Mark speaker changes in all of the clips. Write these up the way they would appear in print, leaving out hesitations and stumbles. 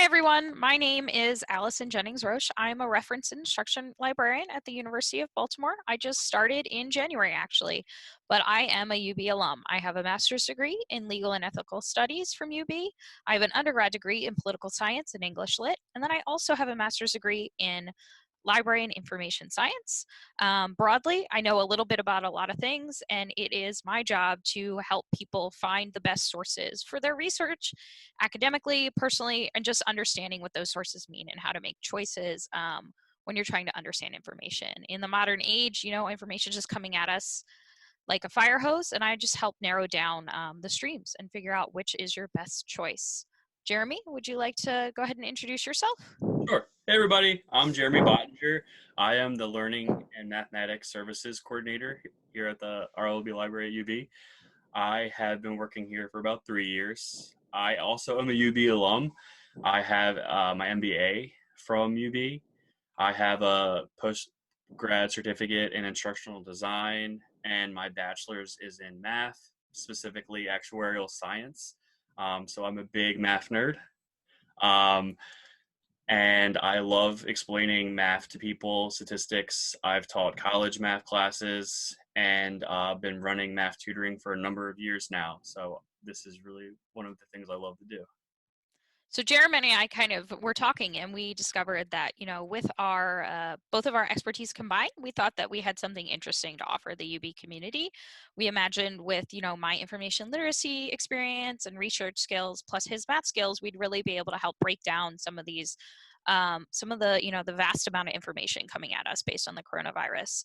Speaker 1: Hi, everyone. My name is Allison Jennings Roche. I'm a reference and instruction librarian at the University of Baltimore. I just started in January, actually, but I am a UB alum. I have a master's degree in legal and ethical studies from UB. I have an undergrad degree in political science and English lit, and then I also have a master's degree in library and information science. Broadly, I know a little bit about a lot of things, and it is my job to help people find the best sources for their research academically, personally, and just understanding what those sources mean and how to make choices when you're trying to understand information. In the modern age, information is just coming at us like a fire hose, and I just help narrow down the streams and figure out which is your best choice. Jeremy, would you like to go ahead and introduce yourself?
Speaker 2: Sure. Hey, everybody. I'm Jeremy Bottinger. I am the Learning and Mathematics Services Coordinator here at the RLB Library at UB. I have been working here for about 3 years. I also am a UB alum. I have my MBA from UB. I have a post-grad certificate in instructional design, and my bachelor's is in math, specifically actuarial science. So I'm a big math nerd. Um, and I love explaining math to people, statistics. I've taught college math classes and been running math tutoring for a number of years now. So this is really one of the things I love to do.
Speaker 1: So Jeremy and I kind of were talking, and we discovered that, with our both of our expertise combined, we thought that we had something interesting to offer the UB community. We imagined with, my information literacy experience and research skills plus his math skills, we'd really be able to help break down some of these some of the the vast amount of information coming at us based on the coronavirus.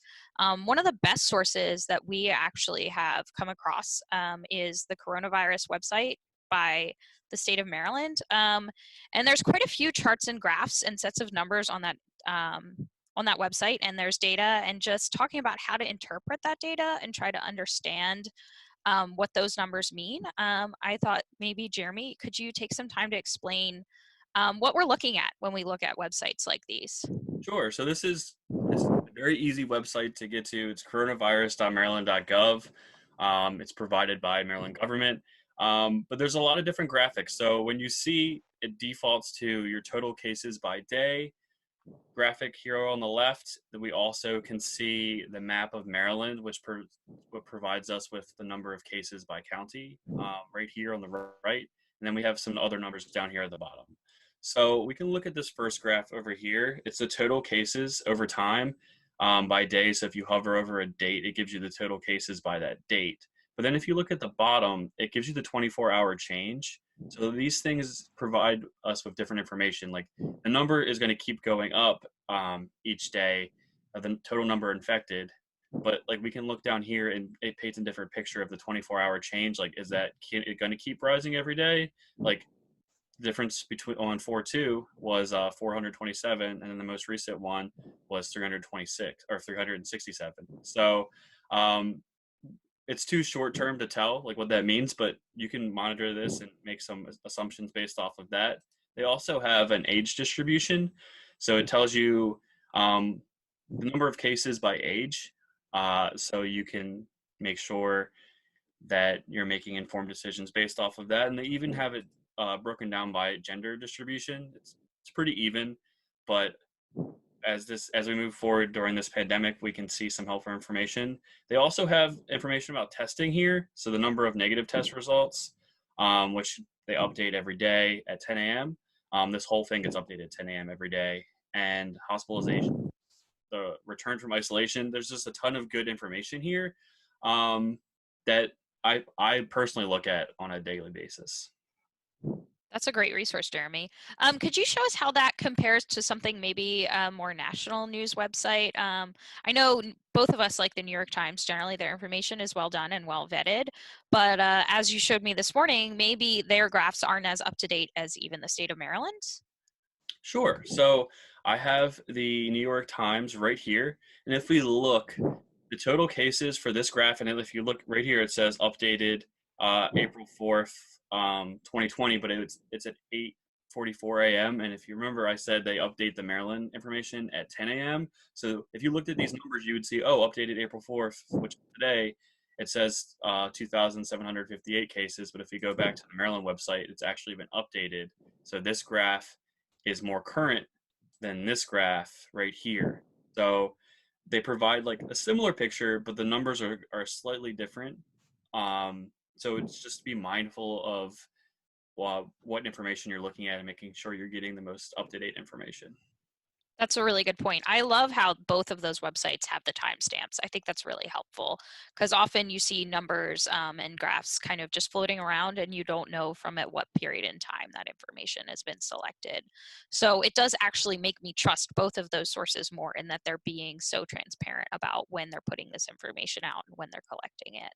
Speaker 1: One of the best sources that we actually have come across is the coronavirus website by the state of Maryland. And there's quite a few charts and graphs and sets of numbers on that website, and there's data and just talking about how to interpret that data and try to understand what those numbers mean. I thought maybe, Jeremy, could you take some time to explain what we're looking at when we look at websites like these?
Speaker 2: Sure. So this is a very easy website to get to. It's coronavirus.maryland.gov. It's provided by Maryland government. But there's a lot of different graphics. So when you see it defaults to your total cases by day graphic here on the left, that we also can see the map of Maryland, which provides us with the number of cases by county right here on the right. And then we have some other numbers down here at the bottom. So we can look at this first graph over here. It's the total cases over time by day. So if you hover over a date, it gives you the total cases by that date. But then if you look at the bottom, it gives you the 24-hour change. So these things provide us with different information. Like the number is going to keep going up each day of the total number infected. But like we can look down here and it paints a different picture of the 24-hour change. Like, is that going to keep rising every day? Like the difference between on 4/2 was 427, and then the most recent one was 326 or 367. So it's too short term to tell like what that means, but you can monitor this and make some assumptions based off of that. They also have an age distribution, so it tells you the number of cases by age, so you can make sure that you're making informed decisions based off of that. And they even have it broken down by gender distribution. It's pretty even, but as we move forward during this pandemic, we can see some helpful information. They also have information about testing here, so the number of negative test results, which they update every day at 10 a.m. This whole thing gets updated at 10 a.m. every day, and hospitalization, the return from isolation. There's just a ton of good information here that I personally look at on a daily basis.
Speaker 1: That's a great resource, Jeremy. Could you show us how that compares to something maybe a more national news website? I know both of us like the New York Times. Generally, their information is well done and well vetted. But as you showed me this morning, maybe their graphs aren't as up to date as even the state of Maryland.
Speaker 2: Sure. So I have the New York Times right here. And if we look, the total cases for this graph, and if you look right here, it says updated April 4th, 2020, but it's at 8:44 a.m. And if you remember, I said they update the Maryland information at 10 a.m. So if you looked at these numbers, you would see, oh, updated April 4th, which today it says 2,758 cases. But if you go back to the Maryland website, it's actually been updated. So this graph is more current than this graph right here. So they provide like a similar picture, but the numbers are slightly different. So it's just be mindful of what information you're looking at and making sure you're getting the most up-to-date information.
Speaker 1: That's a really good point. I love how both of those websites have the timestamps. I think that's really helpful because often you see numbers and graphs kind of just floating around and you don't know from at what period in time that information has been selected. So it does actually make me trust both of those sources more in that they're being so transparent about when they're putting this information out and when they're collecting it.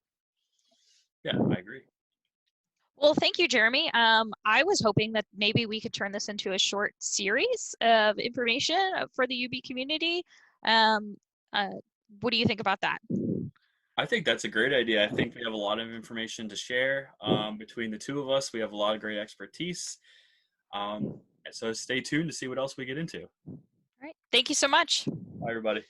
Speaker 2: Yeah, I agree.
Speaker 1: Well, thank you, Jeremy. I was hoping that maybe we could turn this into a short series of information for the UB community. Um, uh, what do you think about that?
Speaker 2: I think that's a great idea. I think we have a lot of information to share between the two of us. We have a lot of great expertise. Um, so stay tuned to see what else we get into.
Speaker 1: All right. Thank you so much.
Speaker 2: Bye, everybody.